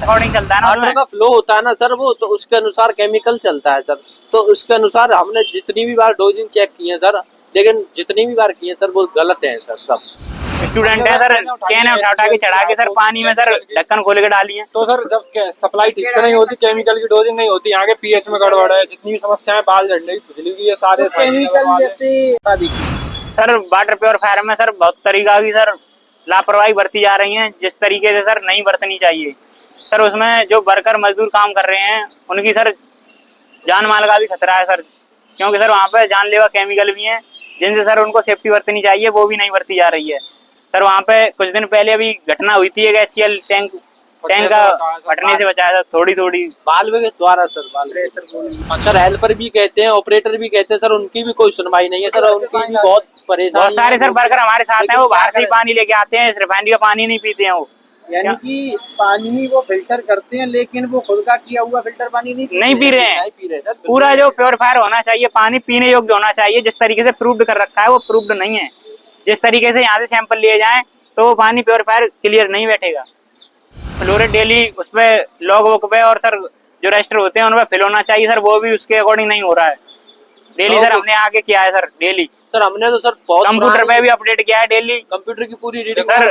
According चलता है ना, वाटर का फ्लो होता है ना सर, वो तो उसके अनुसार केमिकल चलता है सर। तो उसके अनुसार हमने जितनी भी बार डोजिंग चेक की है सर, लेकिन जितनी भी बार की है सर वो गलत है सर सब। स्टूडेंट है सर, कैन उठा के चढ़ा के सर पानी में सर ढक्कन खोल के डाली है। तो सर जब सप्लाई ठीक से नहीं होती, केमिकल की डोजिंग नहीं होती, यहाँ के पीएच में गड़बड़ है, जितनी भी समस्याएं बाल झड़ने की खुजली की है सारे केमिकल जैसे सर वाटर प्योरीफायर में सर बहुत तरीका की सर लापरवाही बरती जा रही है, जिस तरीके से सर नहीं बरतनी चाहिए सर। उसमें जो वर्कर मजदूर काम कर रहे हैं उनकी सर जान माल का भी खतरा है सर, क्योंकि सर वहाँ पे जानलेवा केमिकल भी हैं जिनसे सर उनको सेफ्टी बरतनी चाहिए, वो भी नहीं बरती जा रही है सर। वहाँ पे कुछ दिन पहले अभी घटना हुई थी, एक HCL टैंक का फटने से बचाया था थोड़ी बाल्व के द्वारा सर। सर हेल्पर भी कहते हैं, ऑपरेटर भी कहते हैं सर, उनकी भी कोई सुनवाई नहीं है सर, उनकी भी बहुत परेशान। बहुत सारे सर वर्कर हमारे साथ हैं, वो बाहर से ही पानी लेके आते हैं, रिफाइनरी का पानी नहीं पीते हैं वो, यानी कि पानी वो फिल्टर करते हैं लेकिन वो खुद का किया हुआ फिल्टर पानी नहीं पी रहे हैं। पूरा जो प्योरीफायर होना चाहिए, पानी पीने योग्य होना चाहिए, जिस तरीके से प्रूव्ड कर रखा है वो प्रूव्ड नहीं है। जिस तरीके से यहाँ से सैंपल लिए जाएं तो वो पानी प्योरीफायर क्लियर नहीं बैठेगा। फ्लोरेट डेली उस पर लॉग बुक पे और सर जो रजिस्टर होते हैं उन पर फिल होना चाहिए सर, वो भी उसके अकॉर्डिंग नहीं हो रहा है डेली सर। हमने आगे किया है सर डेली सर, हमने तो सर बहुत कंप्यूटर पे भी अपडेट किया है डेली, कंप्यूटर की पूरी रीडिंग सर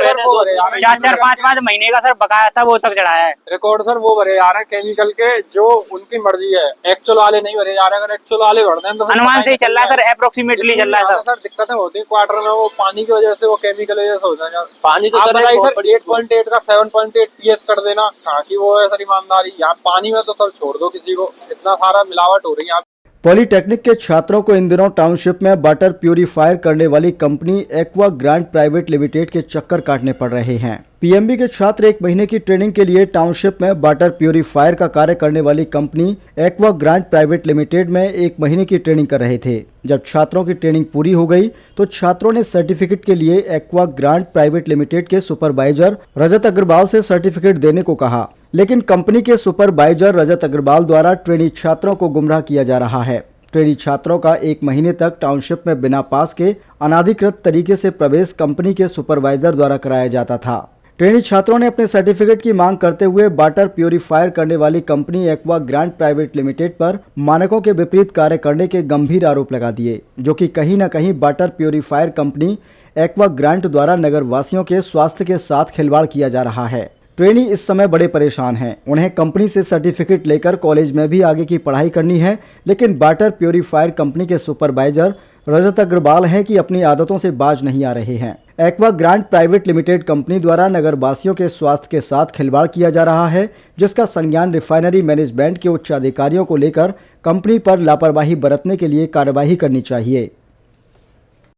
4-5 महीने का सर बकाया था वो तक चढ़ाया है रिकॉर्ड सर। वो भरे जा रहे हैं केमिकल के जो उनकी मर्जी है, एक्चुअल वाले नहीं भरे जा रहे। अगर एक्चुअल वाले भर दें तो अनुमान से ही चल रहा है सर, अप्रोक्सीमेटली चल रहा है सर। दिक्कतें होती है क्वार्टर में, वो पानी की वजह से, वो केमिकल की वजह से होता है। पानी तो सर 8.8 का 7.8 PS कर देना, कहाँ की वो है सर ईमानदारी। यहाँ पानी में तो सर छोड़ दो किसी को, इतना सारा मिलावट हो रही है। पॉलिटेक्निक के छात्रों को इन दिनों टाउनशिप में वाटर प्यूरिफायर करने वाली company aqua grant private limited के चक्कर काटने पड़ रहे हैं। पीएमबी के छात्र 1 महीने की ट्रेनिंग के लिए टाउनशिप में वाटर प्यूरिफायर का कार्य करने वाली company aqua grant private limited में 1 महीने की ट्रेनिंग कर रहे थे। जब छात्रों की ट्रेनिंग पूरी हो गई तो छात्रों ने सर्टिफिकेट के लिए एक्वा ग्रांट प्राइवेट लिमिटेड के सुपरवाइजर रजत अग्रवाल से सर्टिफिकेट देने को कहा, लेकिन कंपनी के सुपरवाइजर रजत अग्रवाल द्वारा ट्रेनी छात्रों को गुमराह किया जा रहा है। ट्रेनी छात्रों का 1 महीने तक टाउनशिप में बिना पास के अनाधिकृत तरीके से प्रवेश कंपनी के सुपरवाइजर द्वारा कराया जाता था। ट्रेनी छात्रों ने अपने सर्टिफिकेट की मांग करते हुए वाटर प्यूरिफायर करने वाली company aqua grant private limited पर मानकों के विपरीत कार्य करने के गंभीर आरोप लगा दिए, जो कि कहीं न कहीं water purifier company aqua grant द्वारा नगर वासियों के स्वास्थ्य के साथ खिलवाड़ किया जा रहा है। ट्रेनी इस समय बड़े परेशान हैं। उन्हें कंपनी से सर्टिफिकेट लेकर कॉलेज में भी आगे की पढ़ाई करनी है, लेकिन वाटर प्यूरिफायर कंपनी के सुपरवाइजर रजत अग्रवाल हैं कि अपनी आदतों से बाज नहीं आ रहे हैं। Aqua grant private limited company द्वारा नगर वासियों के स्वास्थ्य के साथ खिलवाड़ किया जा रहा है, जिसका संज्ञान रिफाइनरी मैनेजमेंट के उच्च अधिकारियों को लेकर कंपनी पर लापरवाही बरतने के लिए कार्यवाही करनी चाहिए।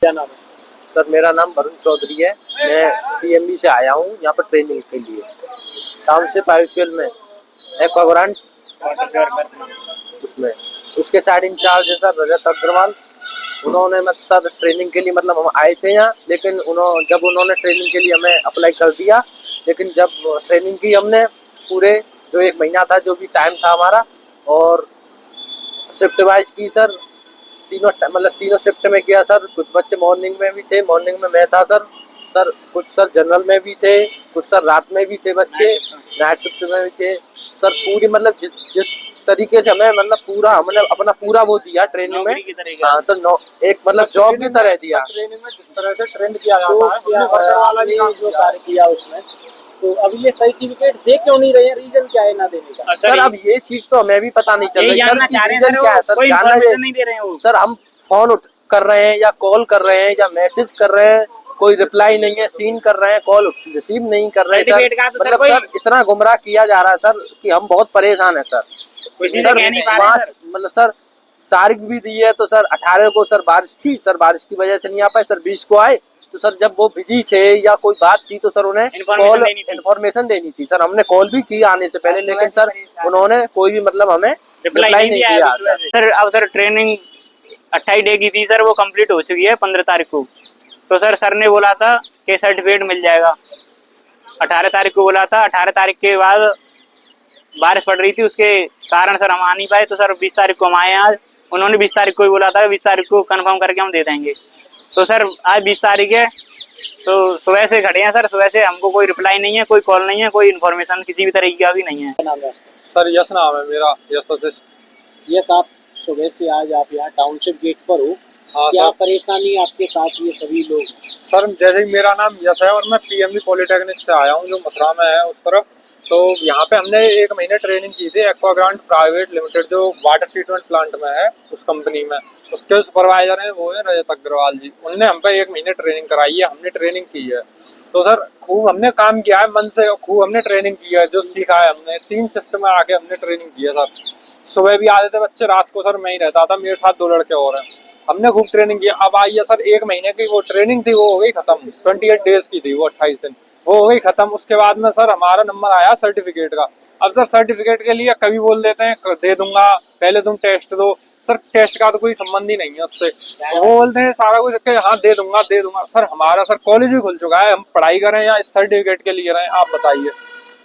क्या नाम है सर? मेरा नाम वरुण चौधरी है। मैं पीएमबी से आया हूँ यहाँ पर ट्रेनिंग के लिए। टाउनशिप आयुष्यल में एक्वा ग्रांट उसमें उसके साइड इंचार्ज है सर रजत अग्रवाल। उन्होंने सर ट्रेनिंग के लिए मतलब हम आए थे यहाँ, लेकिन जब उन्होंने ट्रेनिंग के लिए हमें अप्लाई कर दिया, लेकिन जब ट्रेनिंग की हमने पूरे जो 1 महीना था जो भी टाइम था हमारा, और शिफ्ट वाइज की सर, तीनों शिफ्ट में किया सर। कुछ बच्चे मॉर्निंग में भी थे, मॉर्निंग में मैं था सर कुछ सर जनरल में भी थे, कुछ सर रात में भी थे बच्चे, नाइट शिफ्ट में भी थे सर। पूरी मतलब जिस तरीके से हमें मतलब पूरा हमने अपना पूरा वो दिया ट्रेनिंग में। हाँ सर, एक मतलब जॉब की तरह दिया। ट्रेनिंग में जिस तरह से ट्रेंड किया जाता है जो कार्य किया उसमें, तो अब ये सर्टिफिकेट दे क्यों नहीं रहे हैं? रीजन क्या है ना देने का? सर अब ये चीज तो हमें भी पता नहीं चल रही सर, रीजन क्या है सर, नहीं दे रहे हैं सर। हम फोन कर रहे हैं या कॉल कर रहे हैं या मैसेज कर रहे हैं, कोई रिप्लाई नहीं है, सीन कर रहे हैं, कॉल रिसीव नहीं कर रहे हैं सर। मतलब सर इतना गुमराह किया जा रहा है सर कि हम बहुत परेशान है सर। मतलब सर तारीख भी दी है, तो सर 18 को सर बारिश थी, सर बारिश की वजह से नहीं आ पाए सर। 20 को आए, तो सर जब वो बिजी थे या कोई बात थी तो सर उन्हें कॉल इन्फॉर्मेशन देनी थी सर। हमने कॉल भी की आने से पहले, लेकिन सर उन्होंने कोई भी मतलब हमें रिप्लाई नहीं किया सर। अब सर ट्रेनिंग 28 डे की थी सर, वो कंप्लीट हो चुकी है 15 तारीख को। तो सर ने बोला था कि सर्टिफिकेट मिल जाएगा। 18 तारीख को बोला था। 18 तारीख के बाद बारिश पड़ रही थी, उसके कारण सर हम आ नहीं पाए। तो सर 20 तारीख को हम आए आज। उन्होंने 20 तारीख को ही बोला था, 20 तारीख को कंफर्म करके हम दे देंगे। तो सर आज 20 तारीख है, तो सुबह से खड़े हैं सर, सुबह से हमको कोई रिप्लाई नहीं है, कोई कॉल नहीं है, कोई इन्फॉर्मेशन किसी भी तरीके का भी नहीं है। क्या नाम है? सर यश नाम है मेरा, यश वशिष्ठ। यस, आप सुबह से आज आप यहाँ टाउनशिप गेट पर हो, हाँ क्या सर। परेशानी आपके साथ ये सभी लोग? सर जैसे ही मेरा नाम यश है और मैं पीएमबी पॉलिटेक्निक से आया हूँ जो मथुरा में है उस तरफ। तो यहाँ पे हमने 1 महीने ट्रेनिंग की थी एक्वाग्रांट प्राइवेट लिमिटेड जो वाटर ट्रीटमेंट प्लांट में है उस कंपनी में। उसके सुपरवाइजर हैं वो है रजत अग्रवाल जी, उनने हम पे 1 महीने ट्रेनिंग कराई है, हमने ट्रेनिंग की है। तो सर खूब हमने काम किया है मन से, खूब हमने ट्रेनिंग की है, जो सीखा है हमने 3 शिफ्ट में आके हमने ट्रेनिंग की है सर। सुबह भी आते थे बच्चे, रात को सर मैं ही रहता था, मेरे साथ 2 लड़के और हैं। हमने खूब ट्रेनिंग की। अब आई है सर 1 महीने की वो ट्रेनिंग थी, वो हो गई खत्म। 28 डेज की थी वो, 28 दिन वो हो गई खत्म। उसके बाद में सर हमारा नंबर आया सर्टिफिकेट का। अब सर सर्टिफिकेट के लिए कभी बोल देते हैं दे दूंगा, पहले तुम टेस्ट दो। सर टेस्ट का तो कोई संबंध ही नहीं है उससे, वो बोलते हैं सारा कुछ कि हाँ दे दूंगा दे दूंगा। सर हमारा सर कॉलेज भी खुल चुका है, हम पढ़ाई करें या इस सर्टिफिकेट के लिए रहें, आप बताइए।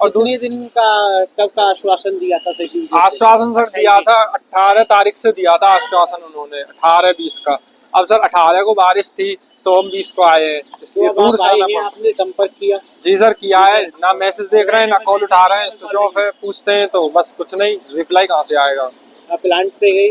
और कितने दिन का कब का आश्वासन दिया था सर्टिफिकेट? आश्वासन सर दिया था 18 तारीख से दिया था आश्वासन उन्होंने, 18-20 का। अब सर 18 को बारिश थी तो हम 20 को आए हैं, इसलिए तो दूर आप आए से हैं, आपने संपर्क किया? जी सर किया है, ना मैसेज देख रहे हैं ना कॉल उठा रहे हैं, स्विच ऑफ है। पूछते हैं तो बस कुछ नहीं, रिप्लाई कहाँ से आएगा। आप प्लांट पे गए?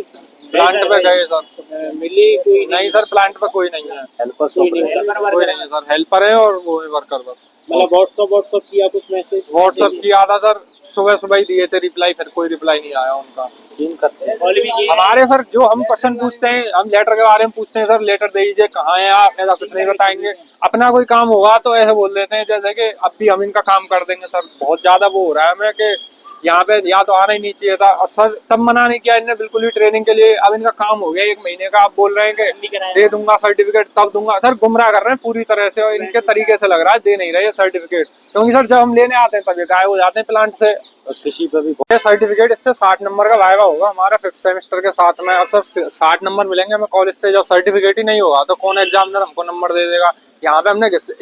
प्लांट पे गए सर, मिली कोई? नहीं सर प्लांट पे कोई नहीं है, हेल्पर कोई नहीं है। कोई नहीं है सर। हेल्पर है और वो है वर्कर बस। मतलब व्हाट्सएप किया कुछ मैसेज? व्हाट्सएप किया था सर, सुबह सुबह ही दिए थे रिप्लाई, फिर कोई रिप्लाई नहीं आया उनका। टीम करते हैं। कॉल भी किया? हमारे सर जो हम क्वेश्चन पूछते हैं, हम लेटर के बारे में पूछते हैं, सर लेटर दे दीजिए कहाँ है आप, ऐसा कुछ नहीं बताएंगे। अपना कोई काम होगा तो ऐसे बोल देते हैं जैसे कि अब भी हम इनका काम कर देंगे। सर बहुत ज्यादा वो हो रहा है हमें कि यहाँ पे या तो आना ही नहीं चाहिए था। और सर तब मना नहीं किया इनने बिल्कुल भी ट्रेनिंग के लिए। अब इनका काम हो गया 1 महीने का, आप बोल रहे हैं कि दे दूंगा सर्टिफिकेट तब दूंगा। सर गुमराह कर रहे हैं पूरी तरह से, और इनके तरीके से लग रहा है दे नहीं रहे सर्टिफिकेट। क्योंकि सर जब हम लेने आते हैं तभी गायब हो जाते हैं प्लांट से। और किसी पे भी सर्टिफिकेट इससे 60 नंबर का वाइवा होगा हमारा 5th सेमेस्टर के साथ में। अब सर 60 नंबर मिलेंगे हमें कॉलेज से, जब सर्टिफिकेट ही नहीं होगा तो कौन एग्जामिनर हमको नंबर दे देगा। यहाँ पे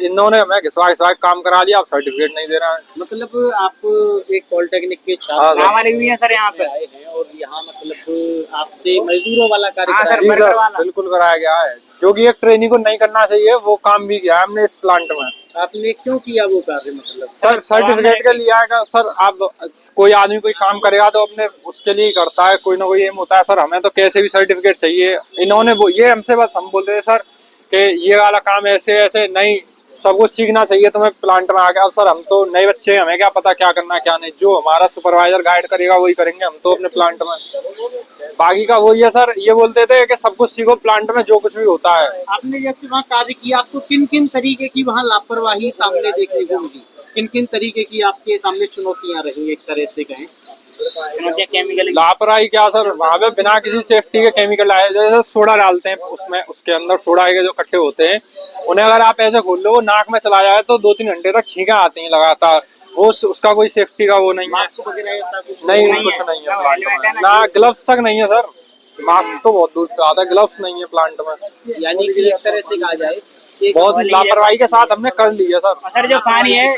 इन्होंने हमें घिसवा काम करा लिया, अब सर्टिफिकेट नहीं दे रहा है। मतलब आप एक पॉलिटेक्निक के हाँ, छात्र हमारे भी हैं सर यहाँ पे। आए हैं और यहाँ मतलब आपसे मजदूरों वाला कार्य हाँ, कराया सर, जी वर्कर सर वाला। बिल्कुल कराया गया है, जो कि एक ट्रेनी को नहीं करना चाहिए वो काम भी किया है हमने इस प्लांट में। आपने क्यों किया वो कार्य? मतलब सर सर्टिफिकेट के लिए आएगा सर। आप कोई आदमी कोई काम करेगा तो अपने उसके लिए ही करता है, कोई ना कोई एम होता है। सर हमें तो कैसे भी सर्टिफिकेट चाहिए। इन्होंने वो ये हमसे बस हम बोलते हैं सर कि ये वाला काम ऐसे ऐसे नहीं, सब कुछ सीखना चाहिए तुम्हें प्लांट में आके। अब सर हम तो नए बच्चे हैं, हमें क्या पता क्या करना है क्या नहीं, जो हमारा सुपरवाइजर गाइड करेगा वही करेंगे हम तो अपने प्लांट में। बाकी का वही है सर, ये बोलते थे कि सब कुछ सीखो प्लांट में जो कुछ भी होता है। आपने जैसे वहाँ कार्य किया, आपको किन किन तरीके की वहाँ लापरवाही सामने देखने को मिली? किन किन तरीके की आपके सामने चुनौतियाँ रही, एक तरह से कहें? केमिकल लापरवाही क्या सर, वहाँ पे बिना किसी सेफ्टी के केमिकल आए, जैसे सोडा डालते हैं उसमें, उसके अंदर सोडा के जो कट्टे होते हैं उन्हें अगर आप ऐसे खोल लो वो नाक में चला जाए तो 2-3 घंटे तक छींकें आती हैं लगातार। वो उसका कोई सेफ्टी का वो नहीं है। मास्क वगैरह ऐसा कुछ नहीं कुछ नहीं है प्लांट में, ना ग्लव्स तक नहीं है सर। मास्क तो बहुत दूर से आता है, ग्लव्स नहीं है प्लांट में। यानी कि एक तरह से कहा जाए कि बहुत लापरवाही के साथ हमने कर ली है सर। सर जो पानी है